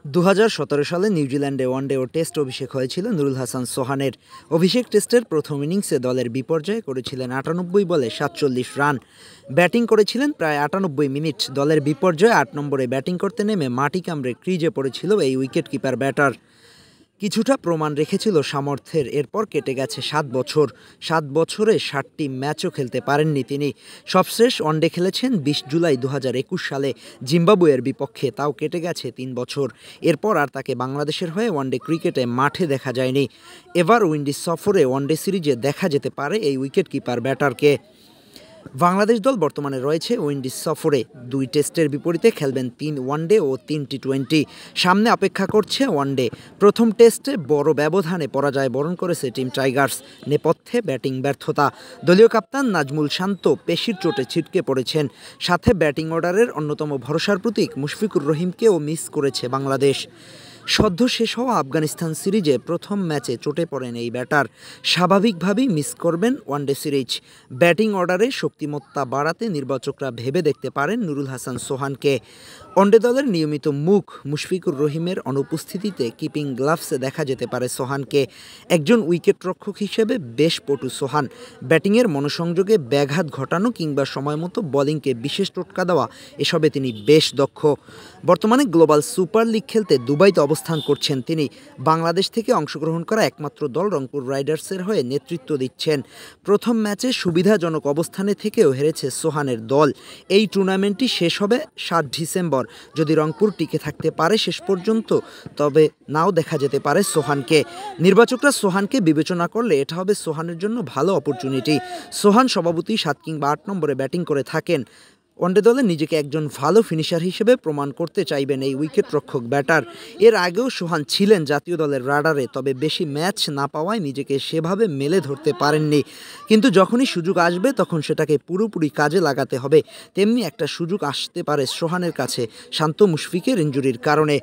২০১৭ সালে নিউজিল্যান্ডে ওয়ানডে ও টেস্ট অভিষেক হয়েছিল নুরুল হাসান সোহানের। অভিষেক টেস্টের প্রথম ইনিংসে দলের বিপর্যয়ে করেছিলেন ৯৮ বলে ৪৭ রান। ব্যাটিং করেছিলেন প্রায় ৯৮ মিনিট। দলের বিপর্যয়ে ৮ নম্বরে ব্যাটিং করতে নেমে মাটি কামড়ে ক্রিজে পড়েছিল এই উইকেট কিপার ব্যাটার। কিছুটা প্রমাণ রেখেছিল সামর্থ্যের। এরপর কেটে গেছে ৭ বছর। ৭ বছরে ৬০টি ম্যাচও খেলতে পারেননি তিনি। সবশেষ ওয়ানডে খেলেছেন ২০ জুলাই ২০২১ সালে জিম্বাবুয়ের বিপক্ষে, তাও কেটে গেছে ৩ বছর। এরপর আর তাকে বাংলাদেশের হয়ে ওয়ানডে ক্রিকেটে মাঠে দেখা যায়নি। এবার উইন্ডিজ সফরে ওয়ানডে সিরিজে দেখা যেতে পারে এই উইকেট কিপার ব্যাটারকে। বাংলাদেশ দল বর্তমানে রয়েছে উইন্ডিজ সফরে। ২ টেস্টের বিপরীতে খেলবেন ৩ ওয়ানডে ও ৩ টি-20। সামনে অপেক্ষা করছে ওয়ানডে। প্রথম টেস্টে বড় ব্যবধানে পরাজয় বরণ করেছে টিম টাইগার্স। নেপথ্যে ব্যাটিং ব্যর্থতা। দলীয় কাপ্তান নাজমুল শান্ত পেশির চোটে ছিটকে পড়েছেন। সাথে ব্যাটিং অর্ডারের অন্যতম ভরসার প্রতীক মুশফিকুর রহিমকেও মিস করেছে বাংলাদেশ। সদ্য শেষ হওয়া আফগানিস্তান সিরিজে প্রথম ম্যাচে চোটে পড়েন এই ব্যাটার। স্বাভাবিকভাবেই মিস করবেন ওয়ানডে সিরিজ। ব্যাটিং অর্ডারে শক্তিমত্তা বাড়াতে নির্বাচকরা ভেবে দেখতে পারেন নুরুল হাসান সোহানকে। ওয়ানডে দলের নিয়মিত মুখ মুশফিকুর রহিমের অনুপস্থিতিতে কিপিং গ্লাভসে দেখা যেতে পারে সোহানকে। একজন উইকেটরক্ষক হিসেবে বেশ পটু সোহান। ব্যাটিংয়ের মনোসংযোগে ব্যাঘাত ঘটানো কিংবা সময়মতো বোলিংকে বিশেষ টোটকা দেওয়া, এসবে তিনি বেশ দক্ষ। বর্তমানে গ্লোবাল সুপার লিগ খেলতে দুবাইতে অবস্থান করছেন তিনি। বাংলাদেশ থেকে অংশগ্রহণ করা একমাত্র দল রংপুর রাইডার্সের হয়ে নেতৃত্ব দিচ্ছেন। প্রথম ম্যাচে সুবিধাজনক অবস্থানে থেকেও হেরেছে সোহানের দল। এই টুর্নামেন্টটি শেষ হবে ৭ ডিসেম্বর। যদি রংপুর টিকে থাকতে পারে শেষ পর্যন্ত, তবে নাও দেখা যেতে পারে সোহানকে। নির্বাচকরা সোহানকে বিবেচনা করলে এটা হবে সোহানের জন্য ভালো অপরচুনিটি। সোহান স্বভাবতই ৭ কিংবা ৮ নম্বরে ব্যাটিং করে থাকেন। ওয়ানডে দলে নিজেকে একজন ভালো ফিনিশার হিসেবে প্রমাণ করতে চাইবেন এই উইকেটরক্ষক ব্যাটার। এর আগেও সোহান ছিলেন জাতীয় দলের রাডারে, তবে বেশি ম্যাচ না পাওয়ায় নিজেকে সেভাবে মেলে ধরতে পারেননি। কিন্তু যখনই সুযোগ আসবে তখন সেটাকে পুরোপুরি কাজে লাগাতে হবে। তেমনি একটা সুযোগ আসতে পারে সোহানের কাছে শান্ত মুশফিকের ইনজুরির কারণে।